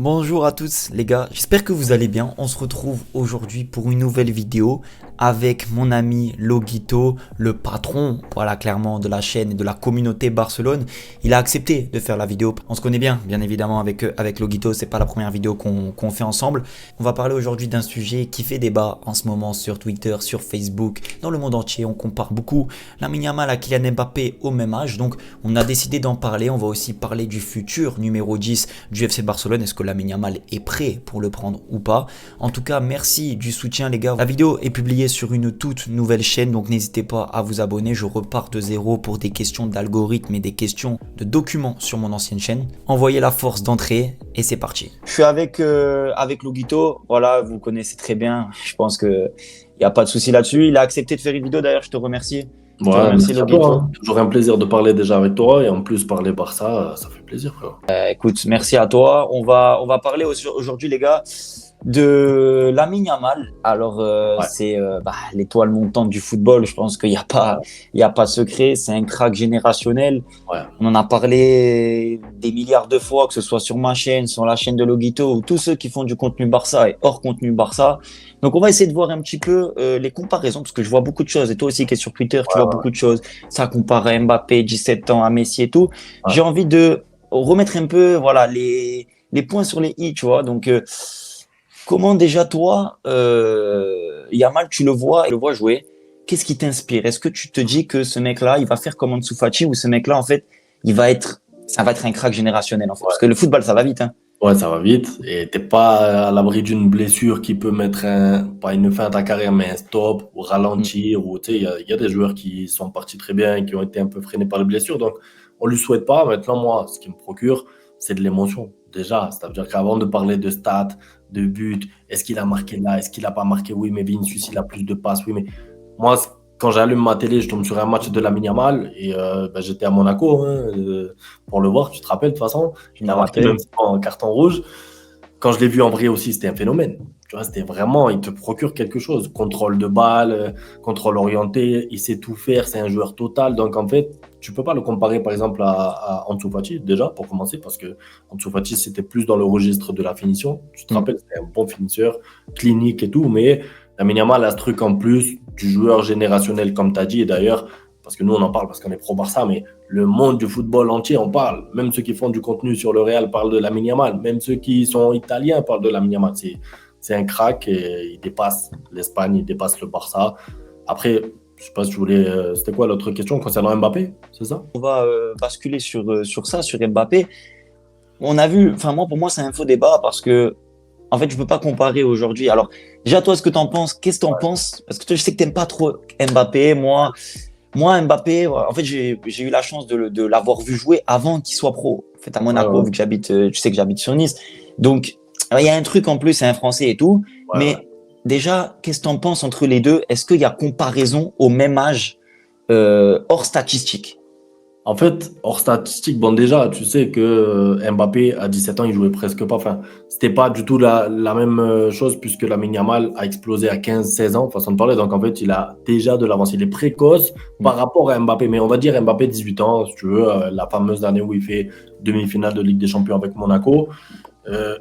Bonjour à tous les gars, j'espère que vous allez bien. On se retrouve aujourd'hui pour une nouvelle vidéo avec mon ami Loguito, le patron, voilà clairement de la chaîne et de la communauté Barcelone. Il a accepté de faire la vidéo. On se connaît bien évidemment avec Loguito, c'est pas la première vidéo qu'on fait ensemble. On va parler aujourd'hui d'un sujet qui fait débat en ce moment sur Twitter, sur Facebook, dans le monde entier. On compare beaucoup Lamine Yamal à Kylian Mbappé au même âge, donc on a décidé d'en parler. On va aussi parler du futur numéro 10 du FC Barcelone. Est-ce que Lamine Yamal est prêt pour le prendre ou pas? En tout cas, merci du soutien les gars. La vidéo est publiée sur une toute nouvelle chaîne, donc n'hésitez pas à vous abonner. Je repars de zéro pour des questions d'algorithme et des questions de documents sur mon ancienne chaîne. Envoyez la force d'entrée et c'est parti. Je suis avec Loguito, voilà, vous le connaissez très bien. Je pense que il n'y a pas de souci là-dessus. Il a accepté de faire une vidéo, d'ailleurs, je te remercie. Je te Ouais, remercie merci à toi, Loguito. hein. Toujours un plaisir de parler déjà avec toi et en plus parler Barça, ça fait plaisir, frère. Écoute, merci à toi. On va parler aujourd'hui, les gars, de Lamine Yamal. Alors, Ouais, c'est l'étoile montante du football. Je pense qu'il y a pas secret. C'est un crack générationnel. ouais. On en a parlé des milliards de fois, que ce soit sur ma chaîne, sur la chaîne de Loguito, ou tous ceux qui font du contenu Barça et hors contenu Barça. Donc, on va essayer de voir un petit peu les comparaisons, parce que je vois beaucoup de choses. Et toi aussi, qui es sur Twitter, tu vois Ouais, beaucoup de choses. Ça compare à Mbappé, 17 ans, à Messi et tout. ouais. J'ai envie de remettre un peu, voilà, les points sur les i, tu vois. Donc, comment déjà toi, Yamal, tu le vois jouer. Qu'est-ce qui t'inspire? Est-ce que tu te dis que ce mec-là, il va faire comme Ansu Fati ou ce mec-là, en fait, ça va être un crack générationnel, en fait. Parce que le football, ça va vite, hein. Ouais, ça va vite et t'es pas à l'abri d'une blessure qui peut mettre pas une fin à ta carrière, mais un stop ou Mm. ralentir ou, tu sais, il y a des joueurs qui sont partis très bien et qui ont été un peu freinés par les blessures. Donc, on lui souhaite pas. Maintenant, moi, ce qui me procure, c'est de l'émotion. Déjà, c'est-à-dire qu'avant de parler de stats, de buts, est-ce qu'il a marqué là, est-ce qu'il a pas marqué? Oui, mais Vinicius, il a plus de passes. Oui, mais moi, quand j'allume ma télé, je tombe sur un match de Lamine Yamal et j'étais à Monaco, hein, pour le voir, tu te rappelles de toute façon. Je Il me a marqué même rappelle. en carton rouge. Quand je l'ai vu en vrai aussi, c'était un phénomène. Tu vois, c'était vraiment, il te procure quelque chose. Contrôle de balle, contrôle orienté, il sait tout faire, c'est un joueur total. Donc en fait, tu peux pas le comparer par exemple à Ansu Fati, déjà, pour commencer, parce que Ansu Fati, c'était plus dans le registre de la finition. Tu te Mm. rappelles, c'était un bon finisseur, clinique et tout, mais Lamine Yamal a ce truc en plus du joueur générationnel, comme tu as dit, et d'ailleurs, parce que nous on en parle parce qu'on est pro Barça, mais le monde du football entier en parle. Même ceux qui font du contenu sur le Real parlent de Lamine Yamal. Même ceux qui sont italiens parlent de Lamine Yamal. C'est un crack et il dépasse l'Espagne, il dépasse le Barça. Après, je sais pas si tu voulais. C'était quoi l'autre question concernant Mbappé, c'est ça? On va basculer sur ça, sur Mbappé. On a vu, enfin, moi, pour moi, c'est un faux débat parce que, en fait, je peux pas comparer aujourd'hui. Alors, déjà, toi, ce que t'en penses, qu'est-ce que t'en penses? Parce que toi, je sais que t'aimes pas trop Mbappé. Moi, Mbappé, en fait, j'ai eu la chance de l'avoir vu jouer avant qu'il soit pro. En fait, à Ouais, Monaco, ouais, vu que tu sais que j'habite sur Nice. Donc, il y a un truc en plus, c'est un Français et tout. ouais, ouais. Mais déjà, qu'est-ce que t'en penses entre les deux? Est-ce qu'il y a comparaison au même âge, hors statistique? En fait, hors statistique, bon déjà, tu sais que Mbappé, à 17 ans, il jouait presque pas. Enfin, c'était pas du tout la même chose puisque Lamine Yamal a explosé à 15-16 ans, façon de parler. Donc, en fait, il a déjà de l'avance. Il est précoce Mm. par rapport à Mbappé. Mais on va dire Mbappé, 18 ans, si tu veux, la fameuse année où il fait demi-finale de Ligue des Champions avec Monaco.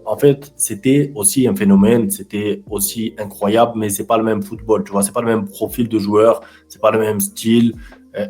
En fait, c'était aussi un phénomène, c'était aussi incroyable, mais c'est pas le même football, tu vois, c'est pas le même profil de joueur, c'est pas le même style.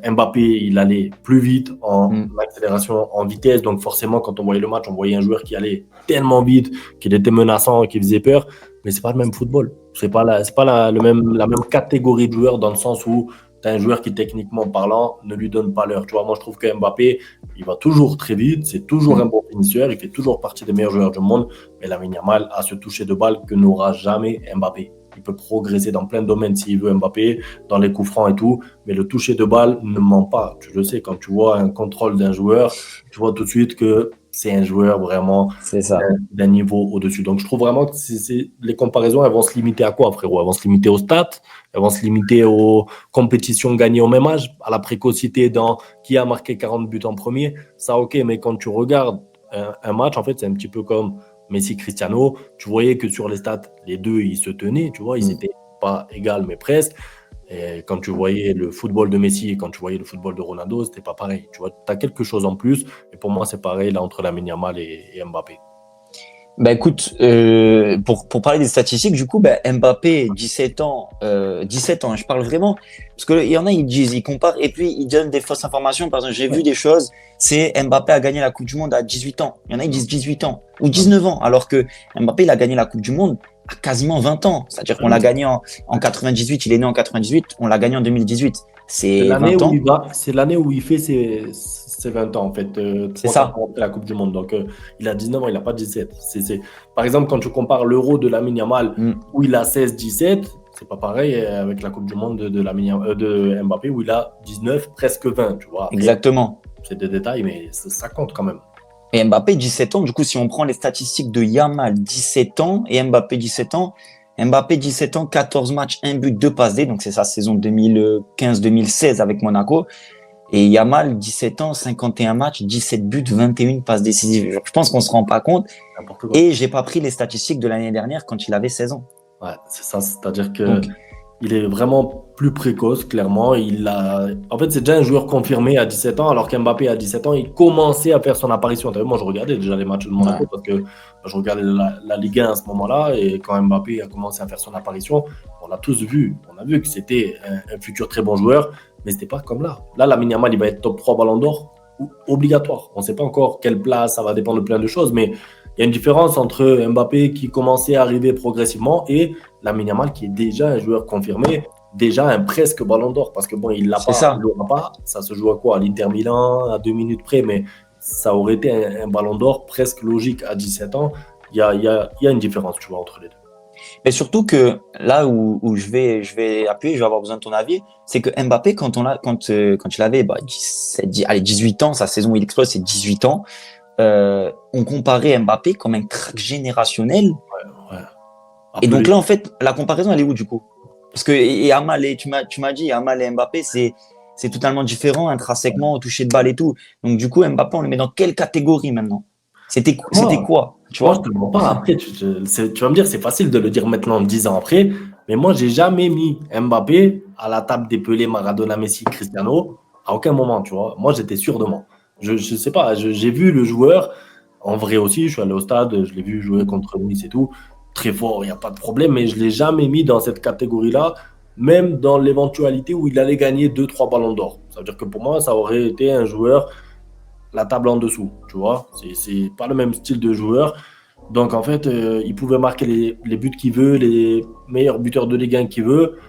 Mbappé, il allait plus vite en Mm. accélération, en vitesse, donc forcément, quand on voyait le match, on voyait un joueur qui allait tellement vite, qu'il était menaçant, qui faisait peur, mais c'est pas le même football. C'est pas la même catégorie de joueur dans le sens où tu as un joueur qui, techniquement parlant, ne lui donne pas l'heure. Tu vois, moi, je trouve que Mbappé, il va toujours très vite, c'est toujours Mm. un bon finisseur, il fait toujours partie des meilleurs joueurs du monde, mais Lamine Yamal a ce toucher de balle que n'aura jamais Mbappé. Il peut progresser dans plein de domaines s'il veut Mbappé, dans les coups francs et tout, mais le toucher de balle ne ment pas. Tu le sais, quand tu vois un contrôle d'un joueur, tu vois tout de suite que c'est un joueur vraiment C'est ça. d'un niveau au-dessus. Donc je trouve vraiment que les comparaisons, elles vont se limiter à quoi, frérot? Elles vont se limiter aux stats, elles vont se limiter aux compétitions gagnées au même âge, à la précocité dans qui a marqué 40 buts en premier. Ça, ok, mais quand tu regardes un match, en fait, c'est un petit peu comme Messi Cristiano. Tu voyais que sur les stats, les deux, ils se tenaient, tu vois, ils Mm. étaient pas égales, mais presque. Et quand tu voyais le football de Messi et quand tu voyais le football de Ronaldo, c'était pas pareil. Tu vois, tu as quelque chose en plus. Et pour moi, c'est pareil là entre Lamine Yamal et Mbappé. Bah écoute, pour parler des statistiques, du coup, bah, Mbappé, 17 ans, 17 ans, je parle vraiment, parce que il y en a, ils disent, ils comparent, et puis ils donnent des fausses informations. Par exemple, j'ai vu des choses, c'est Mbappé a gagné la Coupe du Monde à 18 ans. Il y en a, ils disent 18 ans, ou 19 ans, alors que Mbappé, il a gagné la Coupe du Monde à quasiment 20 ans. C'est-à-dire qu'on l'a gagné en 98, il est né en 98, on l'a gagné en 2018. C'est C'est l'année 20 où ans, il va, c'est l'année où il fait ses 20 ans, en fait, c'est 3-4 ça. ans après la Coupe du Monde. Donc, il a 19 ans, il n'a pas 17. Par exemple, quand tu compares l'Euro de Lamine Yamal, Mm, où il a 16-17, c'est pas pareil avec la Coupe du Monde de Mbappé, où il a 19, presque 20, tu vois. Après, exactement. c'est des détails, mais ça compte quand même. Et Mbappé, 17 ans, du coup, si on prend les statistiques de Yamal, 17 ans, et Mbappé, 17 ans, Mbappé, 17 ans, 14 matchs, 1 but, 2 passes D, donc c'est sa saison 2015-2016 avec Monaco. Et Yamal, 17 ans, 51 matchs, 17 buts, 21 passes décisives. Je pense qu'on se rend pas compte. N'importe quoi. Et j'ai pas pris les statistiques de l'année dernière quand il avait 16 ans. Ouais, c'est ça, c'est-à-dire que Donc, il est vraiment plus précoce, clairement. En fait, c'est déjà un joueur confirmé à 17 ans, alors qu'Mbappé, à 17 ans, il commençait à faire son apparition. T'as vu, moi, je regardais déjà les matchs de ouais, Monaco parce que je regardais la Ligue 1 à ce moment-là. Et quand Mbappé a commencé à faire son apparition, on l'a tous vu. On a vu que c'était un futur très bon joueur, mais c'était pas comme là. Là, Lamine Yamal, il va être top 3 Ballon d'Or obligatoire. On ne sait pas encore quelle place, ça va dépendre de plein de choses, mais il y a une différence entre Mbappé qui commençait à arriver progressivement et Lamine Yamal qui est déjà un joueur confirmé, déjà un presque ballon d'or. Parce que bon, il l'a c'est pas, il ça. l'aura pas. Ça se joue à quoi? À l'Inter Milan, à 2 minutes près, mais ça aurait été un ballon d'or presque logique à 17 ans. Il y a une différence, tu vois, entre les deux. Mais surtout que là où je vais appuyer, je vais avoir besoin de ton avis, c'est que Mbappé, quand il avait 18 ans, sa saison où il explose, c'est 18 ans, on comparait Mbappé comme un crack générationnel. Ouais. Et donc Appelé. là, en fait, la comparaison, elle est où du coup? Parce que et Amal et tu m'as dit, Amal et Mbappé, c'est totalement différent intrinsèquement au toucher de balle et tout. Donc du coup, Mbappé, on le met dans quelle catégorie maintenant? C'était Moi, quoi, tu moi, je vois? te mens pas. Après, tu vas me dire, c'est facile de le dire maintenant, 10 ans après. Mais moi, j'ai jamais mis Mbappé à la table des Pelé, Maradona, Messi, Cristiano. À aucun moment, tu vois. Moi, j'étais sûr de moi. Je sais pas. J'ai vu le joueur. En vrai aussi, je suis allé au stade. Je l'ai vu jouer contre Nice et tout. Très fort, il n'y a pas de problème. Mais je l'ai jamais mis dans cette catégorie-là. Même dans l'éventualité où il allait gagner deux, trois ballons d'or. Ça veut dire que pour moi, ça aurait été un joueur la table en dessous, tu vois. C'est pas le même style de joueur. Donc, en fait, il pouvait marquer les buts qu'il veut, les meilleurs buteurs de Ligue 1 qu'il veut.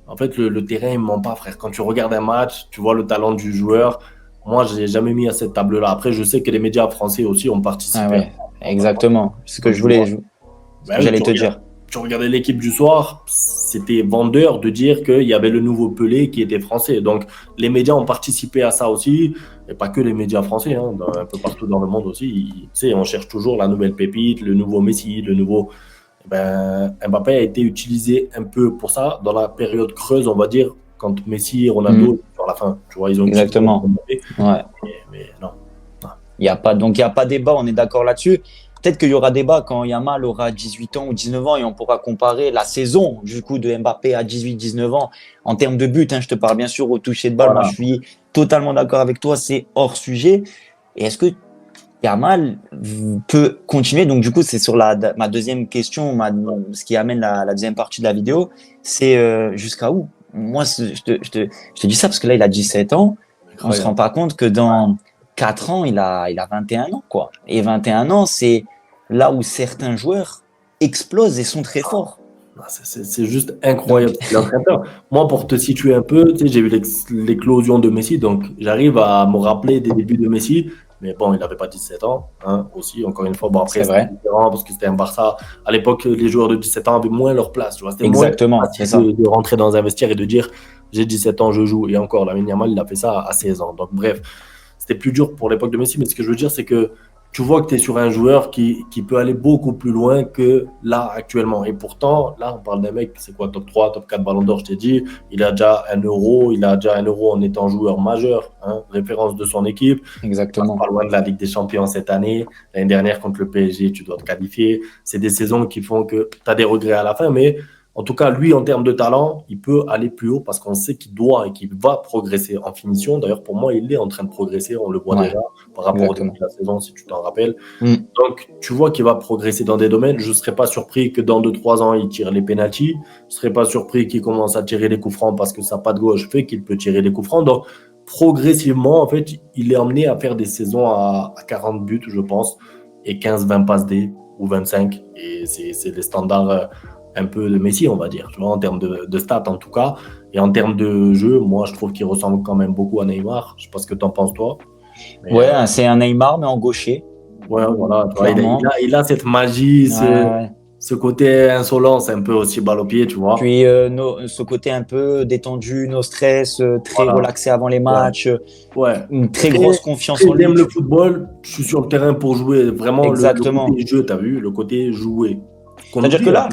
En fait, le terrain, il ne ment pas, frère. Quand tu regardes un match, tu vois le talent du joueur. Moi, je ne l'ai jamais mis à cette table-là. Après, je sais que les médias français aussi ont Ah participé à ouais, exactement. C'est ce que donc, je tu vois, voulais, ce que ben oui, j'allais te dire. tu regardais l'équipe du soir, c'était vendeur de dire qu'il y avait le nouveau Pelé qui était français. Donc, les médias ont participé à ça aussi, et pas que les médias français, hein, un peu partout dans le monde aussi. Tu sais, on cherche toujours la nouvelle pépite, le nouveau Messi, le nouveau. Eh ben, Mbappé a été utilisé un peu pour ça dans la période creuse, on va dire, quand Messi et Ronaldo Mm, sur la fin. Tu vois, ils ont utilisé exactement. Mbappé, Ouais. mais non. Donc il y a pas débat, on est d'accord là-dessus. Peut-être qu'il y aura débat quand Yamal aura 18 ans ou 19 ans et on pourra comparer la saison du coup de Mbappé à 18-19 ans en termes de but. Hein, je te parle bien sûr au toucher de balle. Moi, Voilà. je suis totalement d'accord avec toi. C'est hors sujet. Et est-ce que Yamal peut continuer? Donc du coup, c'est sur ma deuxième question, ce qui amène la deuxième partie de la vidéo. C'est jusqu'à où? Moi, je te dis ça parce que là, il a 17 ans. On se rend Incroyable. pas compte que dans 4 ans, il a 21 ans, quoi. Et 21 ans, c'est là où certains joueurs explosent et sont très forts. Ah, c'est juste incroyable Donc, ce qu'il est en train de faire. Moi, pour te situer un peu, tu sais, j'ai vu l'éclosion de Messi, donc j'arrive à me rappeler des débuts de Messi. Mais bon, il n'avait pas 17 ans, hein, aussi, encore une fois. Bon, après, c'est c'était vrai. différent parce que c'était un Barça. À l'époque, les joueurs de 17 ans avaient moins leur place. Tu vois, c'était moins Exactement, c'est facile ça. de rentrer dans un vestiaire et de dire j'ai 17 ans, je joue. Et encore, Lamine Yamal, il a fait ça à 16 ans. Donc, bref, c'était plus dur pour l'époque de Messi. Mais ce que je veux dire, c'est que tu vois que tu es sur un joueur qui peut aller beaucoup plus loin que là actuellement. Et pourtant, là, on parle d'un mec, c'est quoi, top 3 top 4 Ballon d'Or, je t'ai dit. Il a déjà un euro en étant joueur majeur, hein, référence de son équipe. Il passe pas Exactement. loin de la Ligue des Champions cette année. L'année dernière, contre le PSG, tu dois te qualifier. C'est des saisons qui font que tu as des regrets à la fin, mais En tout cas, lui, en termes de talent, il peut aller plus haut parce qu'on sait qu'il doit et qu'il va progresser en finition. D'ailleurs, pour moi, il est en train de progresser. On le voit déjà par rapport au début de la saison, si tu t'en rappelles. Donc, tu vois qu'il va progresser dans des domaines. Je ne serais pas surpris que dans 2-3 ans, il tire les pénaltys. Je ne serais pas surpris qu'il commence à tirer les coups francs parce que sa patte gauche fait qu'il peut tirer les coups francs. Donc, progressivement, en fait, il est amené à faire des saisons à 40 buts, je pense, et 15-20 passes D ou 25. Et c'est les standards un peu de Messi, on va dire, tu vois, en termes de stats en tout cas. Et en termes de jeu, moi, je trouve qu'il ressemble quand même beaucoup à Neymar. Je sais pas ce que tu en penses, toi. Mais, c'est un Neymar, mais en gaucher. Ouais, voilà. Il a cette magie, ce côté insolent, c'est un peu aussi balle au pied, tu vois. Puis ce côté un peu détendu, no stress, très relaxé avant les matchs, une très grosse confiance en lui. J'aime le football, je suis sur le terrain pour jouer, vraiment. Exactement. Le côté jeu, tu as vu, le côté jouer. C'est-à-dire que là,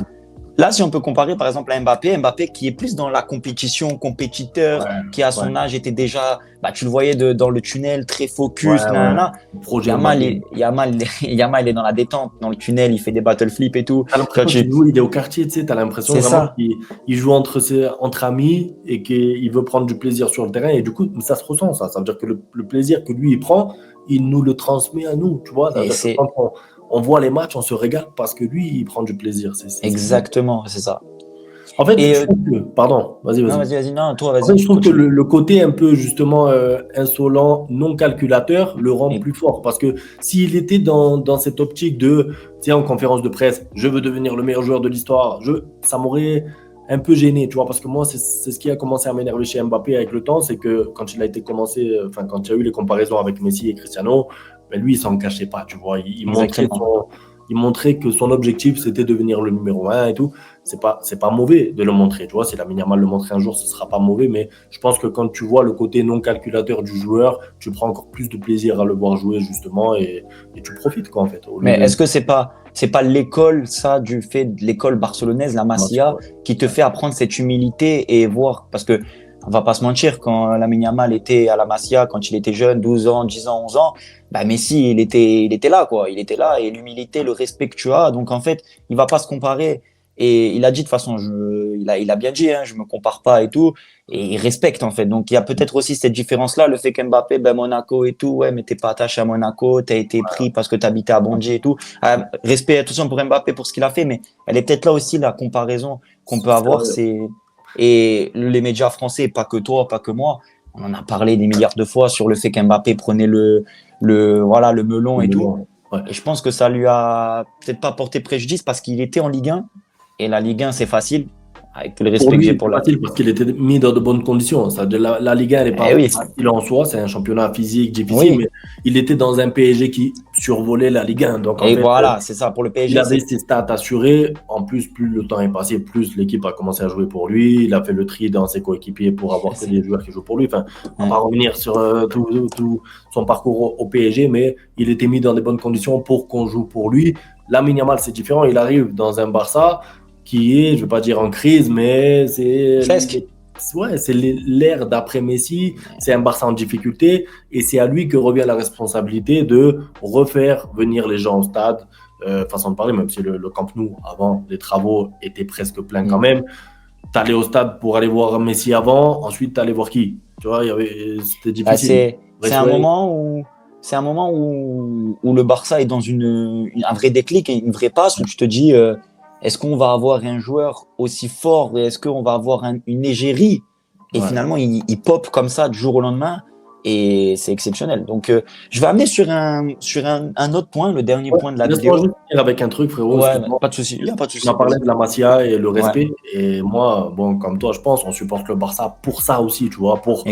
si on peut comparer par exemple à Mbappé qui est plus dans la compétition, compétiteur, qui à son âge était déjà, tu le voyais dans le tunnel, très focus, Yamal, il est dans la détente, dans le tunnel, il fait des battle flips et tout. T'as l'impression qu'il joue, il est au quartier, tu sais, t'as l'impression vraiment qu'il joue entre amis et qu'il veut prendre du plaisir sur le terrain et du coup, ça se ressent, ça veut dire que le plaisir que lui, il prend, il nous le transmet à nous, tu vois. Quand on voit les matchs, on se régale parce que lui, il prend du plaisir. Exactement, c'est ça. En fait, je trouve que... Pardon, vas-y. Non, vas-y, non, toi, vas-y. En fait, je trouve que le côté un peu, justement, insolent, non calculateur, le rend plus fort. Parce que s'il était dans cette optique de, tiens, en conférence de presse, je veux devenir le meilleur joueur de l'histoire, ça m'aurait un peu gêné, tu vois, parce que moi, c'est ce qui a commencé à m'énerver chez Mbappé avec le temps, c'est que quand il y a eu les comparaisons avec Messi et Cristiano, mais lui, il s'en cachait pas, tu vois. Il montrait que son objectif, c'était devenir le numéro 1 et tout. C'est pas mauvais de le montrer, tu vois. Si Lamine Yamal le montrer un jour, ce sera pas mauvais, mais je pense que quand tu vois le côté non calculateur du joueur, tu prends encore plus de plaisir à le voir jouer, justement, et tu profites, quoi, en fait. Mais est-ce que c'est pas l'école, ça, du fait de l'école barcelonaise, la Masia, qui te fait apprendre cette humilité et voir, parce que on va pas se mentir, quand Lamine Yamal était à la Masia, quand il était jeune, 12 ans, 10 ans, 11 ans, Messi, il était là, quoi. Il était là, et l'humilité, le respect que tu as. Donc, en fait, il va pas se comparer. Et il a dit, de toute façon, il a bien dit, je me compare pas et tout. Et il respecte, en fait. Donc, il y a peut-être aussi cette différence-là, le fait qu'Mbappé, Monaco et tout, mais t'es pas attaché à Monaco, t'as été pris parce que t'habitais à Bondy et tout. Respect, attention pour Mbappé pour ce qu'il a fait, mais elle est peut-être là aussi, la comparaison qu'on peut avoir, et les médias français, pas que toi, pas que moi, on en a parlé des milliards de fois sur le fait qu'Mbappé prenait le melon et tout. Ouais. Et je pense que ça lui a peut-être pas porté préjudice parce qu'il était en Ligue 1 et la Ligue 1 c'est facile. Avec tout le respect que j'ai pour la parce qu'il était mis dans de bonnes conditions. La Ligue 1 n'est pas facile en soi, c'est un championnat physique difficile, mais il était dans un PSG qui survolait la Ligue 1. Donc c'est ça pour le PSG. Il avait ses stats assurées. En plus le temps est passé, plus l'équipe a commencé à jouer pour lui. Il a fait le tri dans ses coéquipiers pour avoir des joueurs qui jouent pour lui. Enfin, on va revenir sur tout son parcours au PSG, mais il était mis dans de bonnes conditions pour qu'on joue pour lui. Lamine Yamal, c'est différent. Il arrive dans un Barça qui est, je ne vais pas dire en crise, mais c'est l'ère d'après Messi, c'est un Barça en difficulté et c'est à lui que revient la responsabilité de refaire venir les gens au stade, façon de parler, même si le Camp Nou, avant, les travaux étaient presque pleins quand même. T'allais au stade pour aller voir Messi avant, ensuite t'allais voir qui? Tu vois, c'était difficile. C'est un moment où le Barça est dans un vrai déclic et une vraie passe où tu te dis est-ce qu'on va avoir un joueur aussi fort et est-ce qu'on va avoir une égérie et finalement il pop comme ça du jour au lendemain et c'est exceptionnel. Donc je vais amener sur un autre point, le dernier point de la vidéo. Je vais juste avec un truc, frérot. Pas de souci. Il y a pas de souci. On a parlé de la Masia et le respect et moi, comme toi, je pense, on supporte le Barça pour ça aussi, tu vois, pour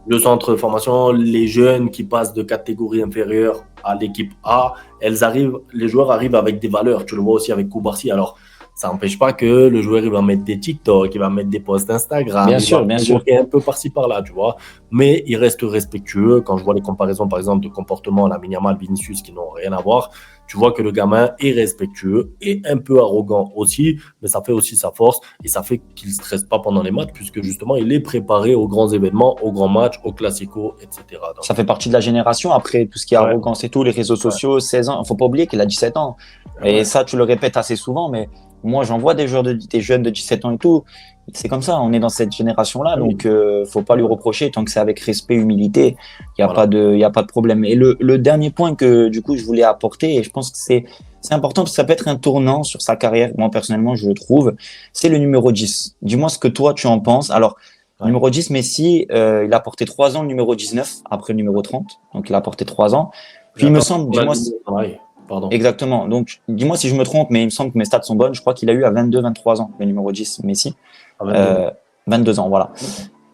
le centre de formation, les jeunes qui passent de catégorie inférieure à l'équipe A, les joueurs arrivent avec des valeurs. Tu le vois aussi avec Koubarsi. Alors, ça n'empêche pas que le joueur il va mettre des TikTok, il va mettre des posts Instagram, bien sûr, un peu par-ci par-là, tu vois. Mais il reste respectueux. Quand je vois les comparaisons, par exemple, de comportement Lamine Yamal, Vinicius, qui n'ont rien à voir, tu vois que le gamin est respectueux et un peu arrogant aussi, mais ça fait aussi sa force et ça fait qu'il ne stresse pas pendant les matchs puisque justement il est préparé aux grands événements, aux grands matchs, aux classicos, etc. Donc, ça fait partie de la génération. Après tout ce qui est arrogance et tout, les réseaux sociaux, 16 ans, il ne faut pas oublier qu'il a 17 ans. Et ça, tu le répètes assez souvent, mais moi, j'en vois des jeunes de 17 ans et tout. C'est comme ça, on est dans cette génération-là, Ah oui. donc faut pas lui reprocher tant que c'est avec respect, humilité. Voilà. Il y a pas de problème. Et le dernier point que du coup je voulais apporter, et je pense que c'est important parce que ça peut être un tournant sur sa carrière. Moi personnellement, je le trouve, c'est le numéro 10. Dis-moi ce que toi tu en penses. Alors, Ouais. numéro 10, Messi, il a porté 3 ans le numéro 19 après le numéro 30, donc il a porté 3 ans. Mais Puis il me attends, semble, on a dis-moi. dit pareil. Pardon. Exactement. Donc, dis-moi si je me trompe, mais il me semble que mes stats sont bonnes. Je crois qu'il a eu à 22-23 ans, le numéro 10, Messi. À 22. Euh, 22 ans, voilà.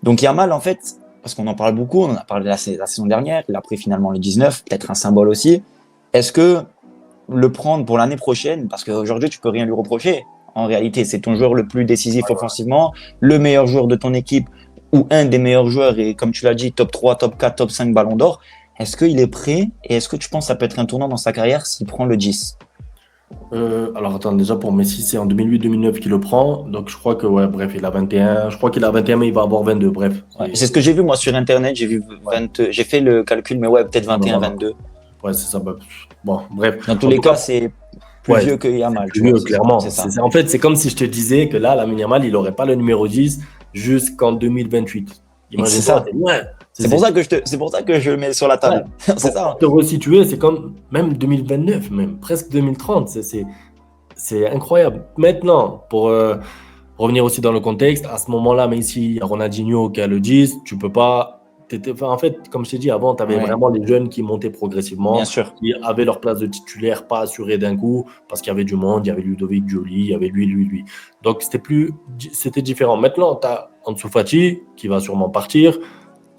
Donc, Yamal, en fait, parce qu'on en parle beaucoup, on en a parlé la saison dernière, il a pris finalement le 19, peut-être un symbole aussi. Est-ce que le prendre pour l'année prochaine, parce qu'aujourd'hui, tu peux rien lui reprocher. En réalité, c'est ton joueur le plus décisif offensivement, le meilleur joueur de ton équipe ou un des meilleurs joueurs, et comme tu l'as dit, top 3, top 4, top 5 ballon d'or. Est-ce qu'il est prêt et est-ce que tu penses que ça peut être un tournant dans sa carrière s'il prend le 10? Alors attends, déjà pour Messi, c'est en 2008-2009 qu'il le prend. Donc je crois que, ouais, bref, il a 21. Je crois qu'il a 21, mais il va avoir 22. Bref. Ouais. C'est ce que j'ai vu moi sur internet, j'ai vu Ouais, 20, j'ai fait le calcul, mais ouais, peut-être bah, 21, voilà. 22. Ouais, c'est ça. Bah, bon, bref. Dans tous En les tout cas, cas, c'est plus ouais, vieux que c'est Yamal, plus tu vois, vieux, clairement. c'est ça. En fait, c'est comme si je te disais que là, Lamine Yamal, il n'aurait pas le numéro 10 jusqu'en 2028. Et c'est Imagine-toi, ça. c'est loin. C'est pour ça que je le mets sur la Ouais. table. C'est ça. Pour te resituer, c'est comme même 2029, même presque 2030. C'est incroyable. Maintenant, pour revenir aussi dans le contexte, à ce moment-là, même s'il y a Ronaldinho qui a le 10, tu peux pas. Enfin, en fait, comme je t'ai dit avant, tu avais Ouais, vraiment les jeunes qui montaient bien progressivement, sûr. qui avaient leur place de titulaire pas assurée d'un coup, parce qu'il y avait du monde, il y avait Ludovic Gioli, il y avait lui. Donc, c'était différent. Maintenant, tu as Ansu Fati qui va sûrement partir.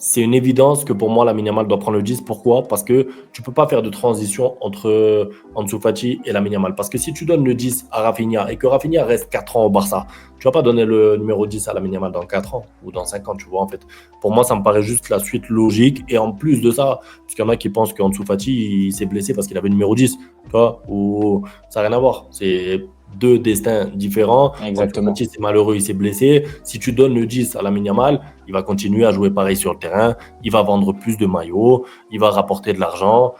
C'est une évidence que pour moi, Lamine Yamal doit prendre le 10. Pourquoi? Parce que tu ne peux pas faire de transition entre Ansu Fati et Lamine Yamal. Parce que si tu donnes le 10 à Rafinha et que Rafinha reste 4 ans au Barça, tu ne vas pas donner le numéro 10 à Lamine Yamal dans 4 ans ou dans 5 ans, tu vois, en fait. Pour moi, ça me paraît juste la suite logique. Et en plus de ça, parce qu'il y en a qui pensent qu'Ansu Fati, il s'est blessé parce qu'il avait le numéro 10, tu vois, ou ça n'a rien à voir. C'est deux destins différents. Ansu Exactement. Fati, c'est malheureux, il s'est blessé. Si tu donnes le 10 à Lamine Yamal, il va continuer à jouer pareil sur le terrain, il va vendre plus de maillots, il va rapporter de l'argent.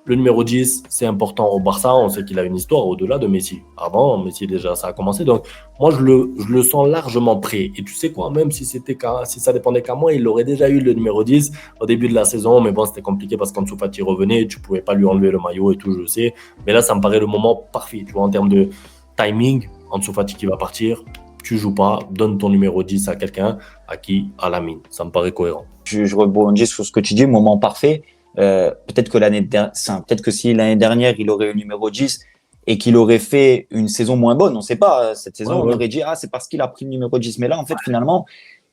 Le numéro 10, c'est important au Barça, on sait qu'il a une histoire au-delà de Messi. Avant, Messi déjà, ça a commencé. Donc, moi, je le sens largement prêt. Et tu sais quoi, même si ça dépendait qu'à moi, il aurait déjà eu le numéro 10 au début de la saison. Mais bon, c'était compliqué parce qu'Ansu Fati revenait, tu pouvais pas lui enlever le maillot et tout, je sais. Mais là, ça me paraît le moment parfait, tu vois, en termes de timing. Ansu Fati qui va partir, tu joues pas, donne ton numéro 10 à quelqu'un, à qui? À Lamine. Ça me paraît cohérent. Je rebondis sur ce que tu dis, moment parfait. Peut-être que peut-être que si l'année dernière il aurait eu le numéro 10 et qu'il aurait fait une saison moins bonne, on ne sait pas, cette Ouais, saison, on ouais. aurait dit, ah, c'est parce qu'il a pris le numéro 10. Mais là, en fait, finalement,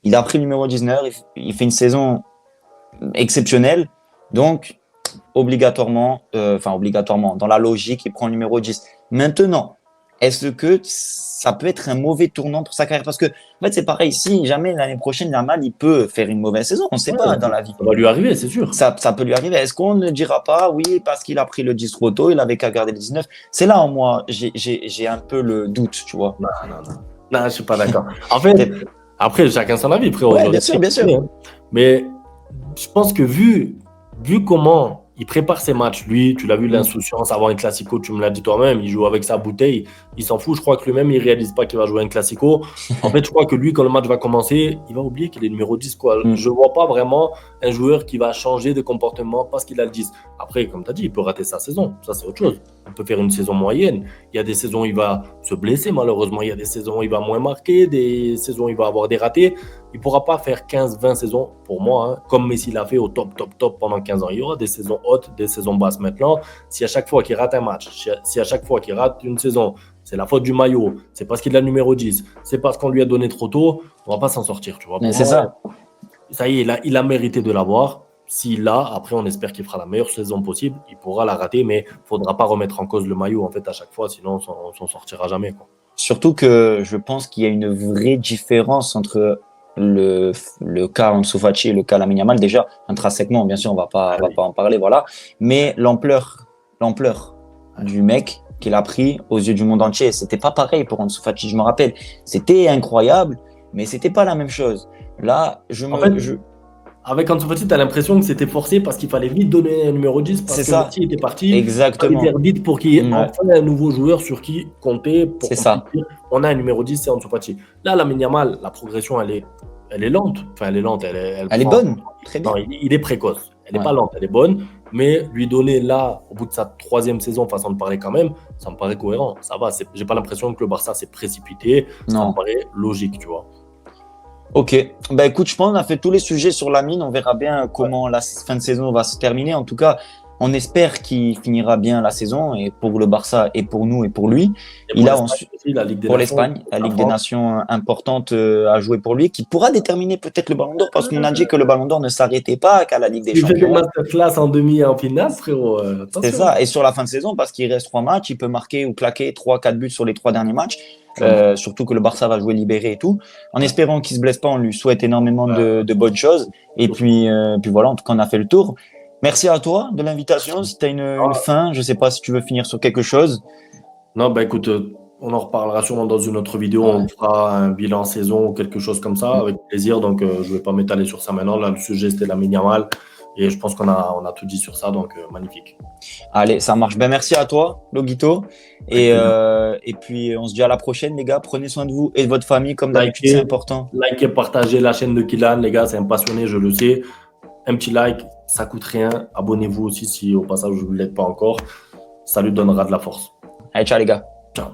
il a pris le numéro 19, il fait une saison exceptionnelle. Donc, obligatoirement, dans la logique, il prend le numéro 10. Maintenant, est-ce que ça peut être un mauvais tournant pour sa carrière? Parce que, en fait, c'est pareil, si jamais l'année prochaine, Yamal, il peut faire une mauvaise saison, on ne sait Ouais, pas dans la vie. ça va lui arriver, c'est sûr. Ça peut lui arriver. Est-ce qu'on ne dira pas, oui, parce qu'il a pris le 10 trop tôt, il avait qu'à garder le 19? C'est là où moi, j'ai un peu le doute, tu vois. Non, non, non. Non, je suis pas d'accord. En fait, après, chacun son avis, frérot. Ouais, bien sûr, bien sûr. Mais je pense que vu comment il prépare ses matchs, lui, tu l'as vu, l'insouciance, avoir un classico, tu me l'as dit toi-même, il joue avec sa bouteille, il s'en fout. Je crois que lui-même, il réalise pas qu'il va jouer un classico. En fait, je crois que lui, quand le match va commencer, il va oublier qu'il est numéro 10, quoi. Mm. Je vois pas vraiment un joueur qui va changer de comportement parce qu'il a le 10. Après, comme tu as dit, il peut rater sa saison. Ça, c'est autre chose. Il peut faire une saison moyenne. Il y a des saisons où il va se blesser, malheureusement. Il y a des saisons où il va moins marquer, des saisons où il va avoir des ratés. Il ne pourra pas faire 15-20 saisons, pour moi, hein, comme Messi l'a fait au top, top, top pendant 15 ans. Il y aura des saisons hautes, des saisons basses. Maintenant, si à chaque fois qu'il rate un match, si à chaque fois qu'il rate une saison, c'est la faute du maillot, c'est parce qu'il a le numéro 10, c'est parce qu'on lui a donné trop tôt, on ne va pas s'en sortir. Tu vois. Mais c'est ça. Ça y est, il a mérité de l'avoir. S'il l'a, après, on espère qu'il fera la meilleure saison possible. Il pourra la rater, mais il ne faudra pas remettre en cause le maillot en fait, à chaque fois, sinon on s'en sortira jamais, quoi. Surtout que je pense qu'il y a une vraie différence entre le cas Ansu Fati et le cas Lamine Yamal. Déjà, intrinsèquement, bien sûr, on va pas en parler, voilà. Mais l'ampleur du mec qu'il a pris aux yeux du monde entier, c'était pas pareil pour Ansu Fati, je me rappelle. C'était incroyable, mais c'était pas la même chose. Là, Avec Ansu Fati, tu as l'impression que c'était forcé parce qu'il fallait vite donner un numéro 10 parce C'est que ça. Messi était parti. Il fallait Exactement. faire vite pour qu'il y ait Ouais. enfin un nouveau joueur sur qui compter pour C'est qu'on ça. puisse dire on a un numéro 10, c'est Ansu Fati. Là, Lamine Yamal, la progression, elle est lente. Enfin, elle est lente. Elle est prend- bonne. Très bien. Non, il est précoce. Elle n'est Ouais. pas lente, elle est bonne. Mais lui donner là, au bout de sa 3e saison, façon de parler quand même, ça me paraît cohérent. Ça va. J'ai pas l'impression que le Barça s'est précipité. Ça Non. me paraît logique, tu vois. Ok, bah écoute, je pense qu'on a fait tous les sujets sur Lamine. On verra bien comment la fin de saison va se terminer. En tout cas, on espère qu'il finira bien la saison et pour le Barça et pour nous et pour lui. Et Il pour a l'Espagne ensuite aussi, la Ligue des pour Nations, l'Espagne, la la Ligue des France. Nations importante à jouer pour lui, qui pourra déterminer peut-être le Ballon d'Or parce qu'on a dit que le Ballon d'Or ne s'arrêtait pas qu'à la Ligue des Il fait des Champions. masterclass en demi et en finale, frérot. C'est Attention. ça. Et sur la fin de saison, parce qu'il reste 3 matchs, il peut marquer ou claquer 3-4 buts sur les 3 derniers matchs. Surtout que le Barça va jouer libéré et tout. En espérant qu'il se blesse pas, on lui souhaite énormément de bonnes choses. Et puis voilà, en tout cas, on a fait le tour. Merci à toi de l'invitation. Si tu as une fin, je sais pas si tu veux finir sur quelque chose. Non, bah écoute, on en reparlera sûrement dans une autre vidéo. Ouais. On fera un bilan saison ou quelque chose comme ça, avec plaisir. Donc, je vais pas m'étaler sur ça maintenant. Là, le sujet, c'était Lamine Yamal. Et je pense qu'on a tout dit sur ça. Donc, magnifique. Allez, ça marche. Ben, merci à toi, Loguito. Et puis, on se dit à la prochaine, les gars. Prenez soin de vous et de votre famille, comme d'habitude, c'est important. Likez, partagez la chaîne de Kylian. Les gars, c'est un passionné, je le sais. Un petit like, ça coûte rien. Abonnez-vous aussi si au passage, je ne l'êtes pas encore. Ça lui donnera de la force. Allez, ciao, les gars. Ciao.